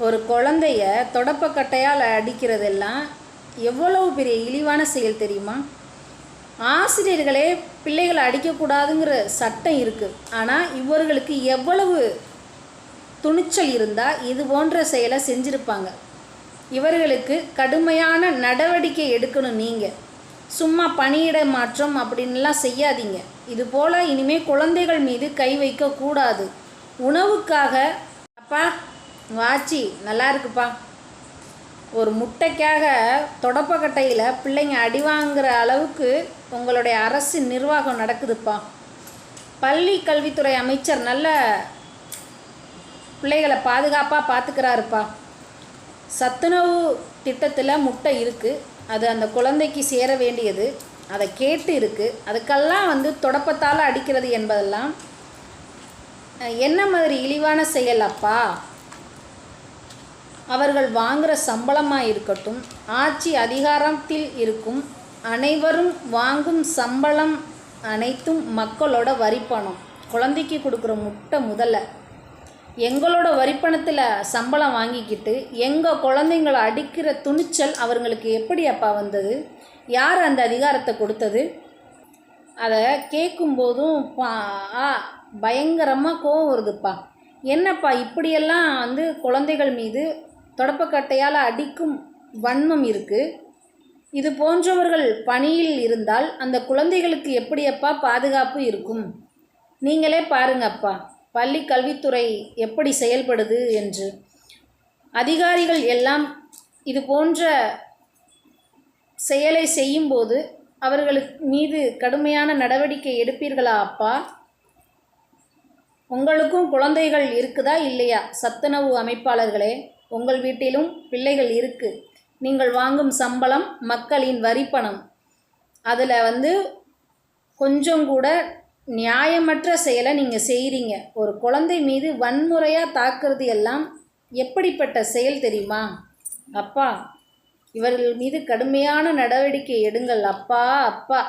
ஒரு குழந்தைய தொடப்பக்கட்டையால் அடிக்கிறதெல்லாம் எவ்வளவு பெரிய இழிவான செயல் தெரியுமா? ஆசிரியர்களே பிள்ளைகளை அடிக்கக்கூடாதுங்கிற சட்டம் இருக்குது. ஆனால் இவர்களுக்கு எவ்வளவு துணிச்சல் இருந்தால் இது போன்ற செயலை செஞ்சுருப்பாங்க. இவர்களுக்கு கடுமையான நடவடிக்கை எடுக்கணும். நீங்கள் சும்மா பணியிட மாற்றம் அப்படின்லாம் செய்யாதீங்க. இது போல் இனிமேல் குழந்தைகள் மீது கை வைக்கக்கூடாது. உணவுக்காக அப்பா வாச்சி நல்லா இருக்குப்பா, ஒரு முட்டைக்காக தொடப்பக்கட்டையில் பிள்ளைங்க அடி வாங்குகிற அளவுக்கு உங்களுடைய அரசு நிர்வாகம் நடக்குதுப்பா. பள்ளி கல்வித்துறை அமைச்சர் நல்ல பிள்ளைகளை பாதுகாப்பாக பார்த்துக்கிறாருப்பா. சத்துணவு திட்டத்தில் முட்டை இருக்குது, அது அந்த குழந்தைக்கு சேர வேண்டியது, அதை கேட்டு இருக்குது. அதுக்கெல்லாம் தொடப்பத்தால் அடிக்கிறது என்பதெல்லாம் என்ன மாதிரி இழிவான செயல் அப்பா? அவர்கள் வாங்குகிற சம்பளமாக இருக்கட்டும், ஆட்சி அதிகாரத்தில் இருக்கும் அனைவரும் வாங்கும் சம்பளம் அனைத்தும் மக்களோட வரிப்பணம். குழந்தைக்கு கொடுக்குற முட்டை முதல்ல எங்களோட வரிப்பணத்தில் சம்பளம் வாங்கிக்கிட்டு எங்கள் குழந்தைங்களை அடிக்கிற துணிச்சல் அவங்களுக்கு எப்படி அப்பா வந்தது? யார் அந்த அதிகாரத்தை கொடுத்தது? அதை கேட்கும்போதும் பயங்கரமாக கோவம் வருதுப்பா. என்னப்பா இப்படியெல்லாம் குழந்தைகள் மீது தொடப்பக்கட்டையால் அடிக்கும் வன்மம் இருக்குது. இது போன்றவர்கள் பணியில் இருந்தால் அந்த குழந்தைகளுக்கு எப்படியப்பா பாதுகாப்பு இருக்கும்? நீங்களே பாருங்கப்பா, பள்ளி கல்வித்துறை எப்படி செயல்படுது என்று. அதிகாரிகள் எல்லாம் இது போன்ற செயலை செய்யும்போது அவர்களுக்கு மீது கடுமையான நடவடிக்கை எடுப்பீர்களா அப்பா? உங்களுக்கும் குழந்தைகள் இருக்குதா இல்லையா? சத்துணவு அமைப்பாளர்களே, உங்கள் வீட்டிலும் பிள்ளைகள் இருக்குது. நீங்கள் வாங்கும் சம்பளம் மக்களின் வரிப்பணம். அதில் கொஞ்சம் கூட நியாயமற்ற செயலை நீங்கள் செய்கிறீங்க. ஒரு குழந்தை மீது வன்முறையாக தாக்குறது எல்லாம் எப்படிப்பட்ட செயல் தெரியுமா? அப்பா, இவர்கள் மீது கடுமையான நடவடிக்கை எடுங்கள் அப்பா. அப்பா